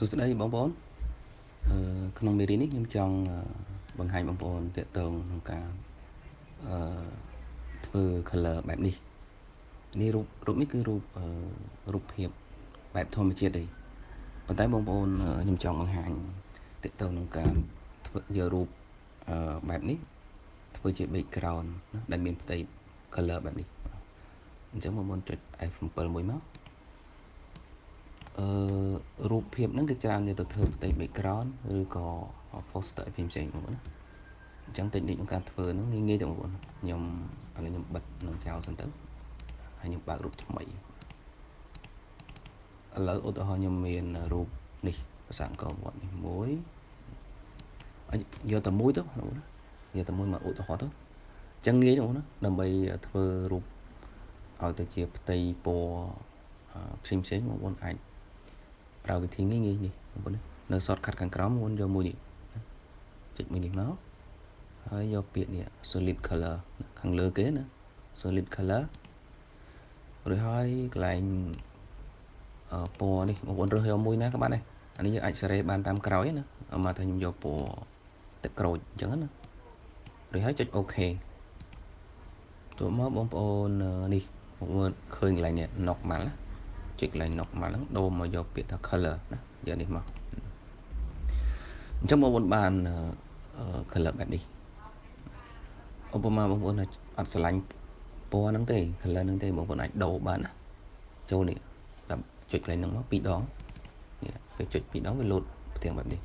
សួស្តីបងប្អូនក្នុងមេរៀននេះខ្ញុំចង់បង្ហាញបងប្អូនទាក់ទងក្នុងការធ្វើ color បែបនេះនេះរូបនេះគឺរូបភាពបែបធម្មជាតិទេប៉ុន្តែបងប្អូនខ្ញុំចង់បង្ហាញទាក់ទងក្នុងការធ្វើយករូបបែបនេះធ្វើជា background ណាដែលមានផ្ទៃ color បែបនេះអញ្ចឹងបងប្អូនចុច F7 មួយមករូបភាពហ្នឹងគឺច្រើនយកទៅធ្វើផ្ទៃ background ឬក៏ poster ផ្សេងៗបងប្អូនណាអញ្ចឹង technique ក្នុងការធ្វើហ្នឹងងាយៗទេបងប្អូនខ្ញុំឥឡូវខ្ញុំបិទនឹងចោលសិនទៅហើយខ្ញុំបើករូបថ្មីឥឡូវឧទាហរណ៍ខ្ញុំមានរូបនេះភាសាអង្គរវត្តនេះមួយយកតែមួយទៅបងប្អូនណាយកតែមួយមកឧទាហរណ៍ទៅអញ្ចឹងងាយទេបងប្អូនណាដើម្បីធ្វើរូបឲ្យទៅជាផ្ទៃពណ៌ផ្សេងៗបងប្អូនអាចប្រើវិធីងាយៗនេះបងប្អូននៅ shortcut ខាងក្រោមបងប្អូនយកមួយនេះចុចមួយនេះមកហើយយកពាក្យនេះ solid color ខាងលើគេណា solid color រួចហើយកន្លែងពណ៌នេះបងប្អូនរើសយកមួយណាក៏បានដែរអានេះយើងអាចសេរីបានតាមក្រោយណាមកថាខ្ញុំយកពណ៌ទឹកក្រូចអញ្ចឹងណារួចហើយចុច OK ទៅមកបងប្អូននេះបងប្អូនឃើញកន្លែងនេះ normal ណាចុចកន្លែង normal ហ្នឹងដូរមកយកពាក្យថា color ណាយកនេះមកអញ្ចឹងបងប្អូនបាន color បែបនេះឧបមាបងប្អូនអត់ស្រឡាញ់ពណ៌ហ្នឹងទេ color ហ្នឹងទេបងប្អូនអាចដូរបានណាចូលនេះដល់ចុចកន្លែងហ្នឹងមក2ដងនេះពេលចុច2ដងវាលោតផ្ទាំងបែបនេះ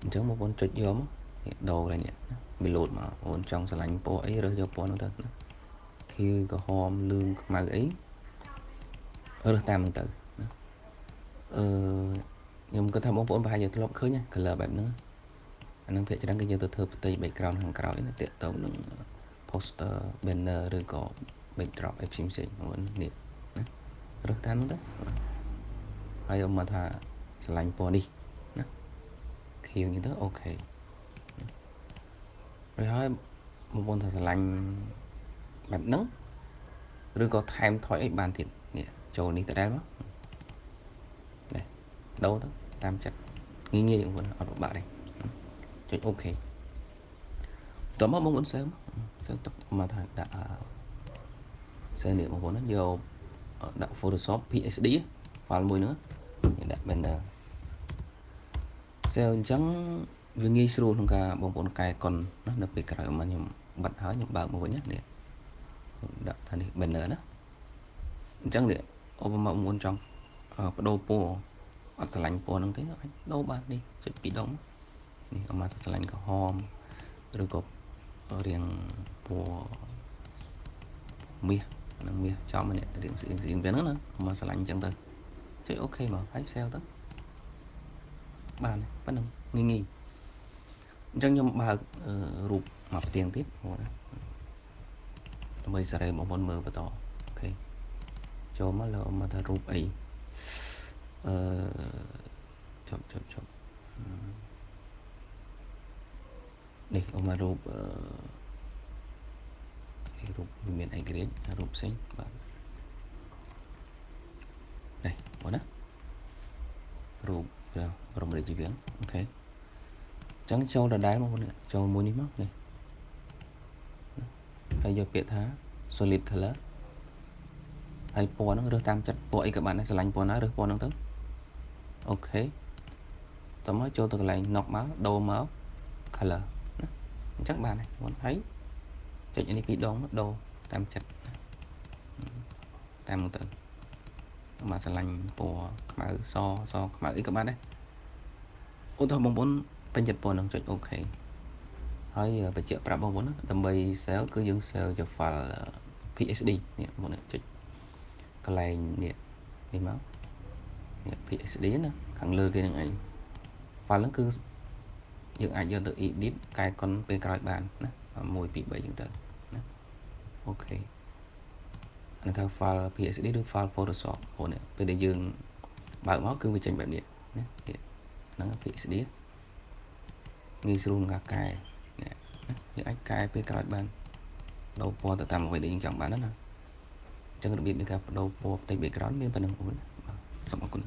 អញ្ចឹងបងប្អូនចុចយកមកនេះដូរកន្លែងនេះវាលោតមកបងប្អូនចង់ស្រឡាញ់ពណ៌អីរើសយកពណ៌ហ្នឹងទៅណាខៀវក្រហមលឿងខ្មៅអីរើសតាមហ្នឹងទៅណាខ្ញុំគិតថាបងប្អូនប្រហែលជាធ្លាប់ឃើញ color បែបហ្នឹងអានឹងភាគច្រើនគេយកទៅធ្វើផ្ទៃ background ខាងក្រោយណាតាក់ទងនឹង poster banner ឬក៏ backdrop អីផ្សេងៗបងប្អូននេះណារើសតាមហ្នឹងទៅហើយមកថាឆ្លាញ់ពណ៌នេះណាខៀវនេះទៅអូខេហើយបងប្អូនថាឆ្លាញ់បែបហ្នឹងឬក៏ថែមថយអីបានទៀតនេះចូលនេះទៅដែរមកនេះដូរទៅតាមចិត្តងាយៗបងប្អូនអត់ពិបាកទេចុច OK តោះមកបងប្អូនសើមទុកមកថាដាក់សើនេះបងប្អូនយកដាក់ Photoshop PSD file មួយnữaដាក់ banner សើអញ្ចឹងវាងាយស្រួលក្នុងការបងប្អូនកែកុនណានៅពេលក្រោយមកខ្ញុំបិទហើយខ្ញុំបើកមកវិញណានេះដាក់ថានេះ banner ណាអញ្ចឹងនេះឧបមាបងប្អូនចង់បដូរពណ៌អត់ឆ្លាញ់ពណ៌ហ្នឹងទេអាចដូរបាននេះចុច2ដងនេះអមថាឆ្លាញ់ក្រហមឬក៏រៀងពណ៌មាសនឹងមាសចំនេះរៀងស្អៀងវាហ្នឹងណាមកឆ្លាញ់អញ្ចឹងទៅចុច OK មកហើយ save ទៅបានប៉ុណ្ណឹងងាយអញ្ចឹងខ្ញុំបើករូបមកផ្ទាំងទៀតបងណាដើម្បីសេរីបងប្អូនមើលបន្តអូខេចូលមកលើមកថារូបអីចប់នេះមករូបនេះរូបមានឯករាជ្យរូបផ្សេងបាទនេះបងណារូបរំលេចជីវៀងអូខេអញ្ចឹងចូលដដែលមកបងចូលមួយនេះមកនេះហើយយកពាក្យថា solid color ហើយពណ៌ហ្នឹងរើសតាមចិត្តពណ៌អីក៏បានដែរឆ្លាញ់ពណ៌ណារើសពណ៌ហ្នឹងទៅអូខេតោះមកចូលទៅកន្លែង normal ដូរមក color ណាអញ្ចឹងបានហើយបងហើយចុចនេះ2ដងមកដូរតាមចិត្តតាមទៅមកឆ្លាញ់ពណ៌ខ្មៅសខ្មៅអីក៏បានដែរឧទាហរណ៍បងប្អូនពេញចិត្តពណ៌ហ្នឹងចុច OK ហើយបញ្ជាក់ប្រាប់បងប្អូនណាដើម្បី save គឺយើង save ជា file PSD នេះបងប្អូនចុចកន្លែងនេះមកនេះ PSD ណាខាងលើគេនឹងអី file ហ្នឹងគឺយើងអាចយកទៅ edit កែកុនពេលក្រោយបានណា1 2 3ចឹងទៅណាអូខេអានេះគឺ file PSD ឬ file Photoshop បងនេះពេលដែលយើងបើកមកគឺវាចេញបែបនេះណាហ្នឹង PSD ងាយស្រួលក្នុងការកែនេះយើងអាចកែពេលក្រោយបានដូរពណ៌ទៅតាមអ្វីដែលយើងចង់បានណាអញ្ចឹងរបៀបនៃការបដូរពណ៌ផ្ទៃ background មានប៉ុណ្្នឹងបងប្អូនបាទសូមអរគុណ